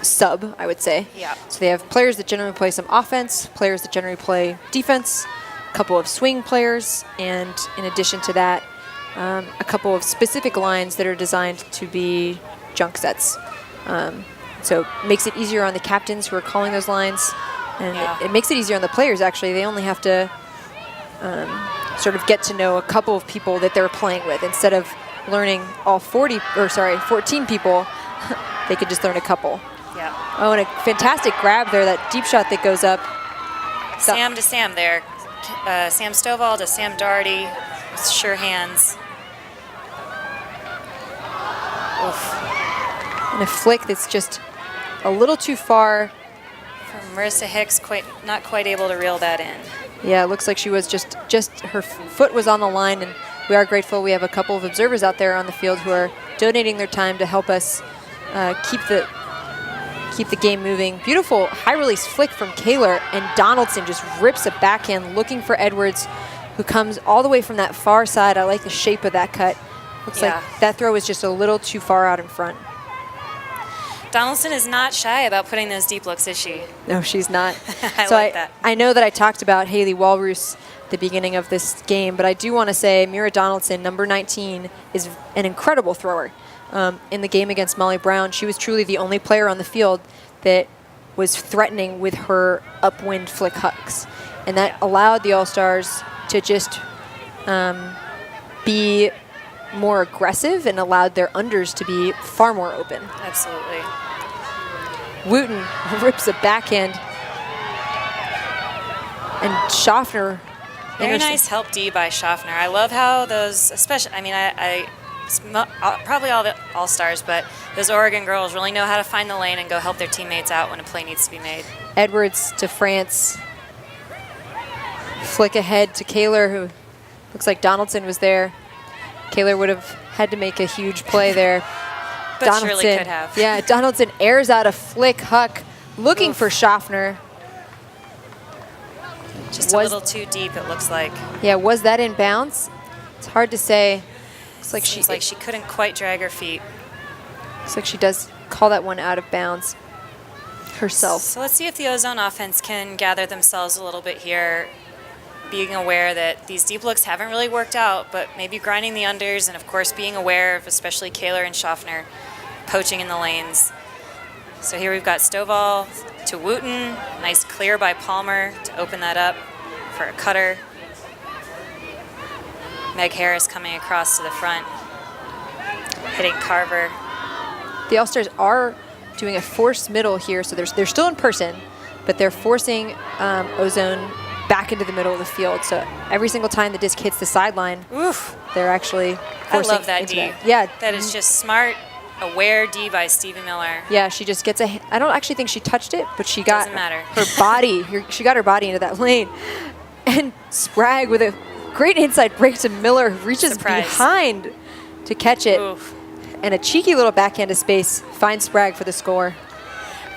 sub, I would say. Yeah. So they have players that generally play some offense, players that generally play defense, a couple of swing players, and in addition to that, a couple of specific lines that are designed to be junk sets. So it makes it easier on the captains who are calling those lines, and it makes it easier on the players, actually. They only have to sort of get to know a couple of people that they're playing with. Instead of learning all 14 people, they could just learn a couple. Yeah. Oh, and a fantastic grab there, that deep shot that goes up. Sam to Sam there. Sam Stovall to Sam Doherty with sure hands. Oof. And a flick that's just a little too far. From Marissa Hicks, not quite able to reel that in. Yeah, it looks like she was just her foot was on the line, and we are grateful we have a couple of observers out there on the field who are donating their time to help us keep the game moving. Beautiful high release flick from Kaler, and Donaldson just rips a backhand looking for Edwards, who comes all the way from that far side. I like the shape of that cut. Looks like that throw is just a little too far out in front. Donaldson is not shy about putting those deep looks, is she? No, she's not. I like that. I know that I talked about Haley Walrus at the beginning of this game, but I do want to say Mira Donaldson, number 19, is an incredible thrower. In the game against Molly Brown, she was truly the only player on the field that was threatening with her upwind flick hucks. And that allowed the All-Stars to just be more aggressive and allowed their unders to be far more open. Absolutely. Wooten rips a backhand. And Schaffner. Very nice help D by Schaffner. I love how those, especially, I mean, probably all the All-Stars, but those Oregon girls really know how to find the lane and go help their teammates out when a play needs to be made. Edwards to France. Flick ahead to Kaler, who looks like Donaldson was there. Kaler would have had to make a huge play there. But Donaldson, surely could have. Yeah, Donaldson airs out a flick huck, looking for Schaffner. Just a little too deep, it looks like. Yeah, was that in bounds? It's hard to say. Looks like she couldn't quite drag her feet. Looks like she does call that one out of bounds herself. So let's see if the Ozone offense can gather themselves a little bit here, being aware that these deep looks haven't really worked out, but maybe grinding the unders, and of course being aware of especially Kaler and Schaffner poaching in the lanes. So here we've got Stovall to Wooten. Nice clear by Palmer to open that up for a cutter. Meg Harris coming across to the front, hitting Carver. The All-Stars are doing a forced middle here, so they're still in person, but they're forcing Ozone back into the middle of the field. So every single time the disc hits the sideline, they're actually forcing. I love that D. That. Yeah, that is just smart, aware D by Stevie Miller. Yeah, she just gets a. I don't actually think she touched it, but she got Doesn't matter. her body. She got her body into that lane, and Sprague with a great inside break to Miller, who reaches behind to catch it. Oof. And a cheeky little backhand to space finds Sprague for the score.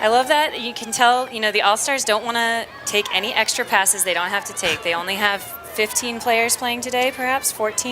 I love that. You can tell, the All-Stars don't want to take any extra passes they don't have to take. They only have 15 players playing today, perhaps 14.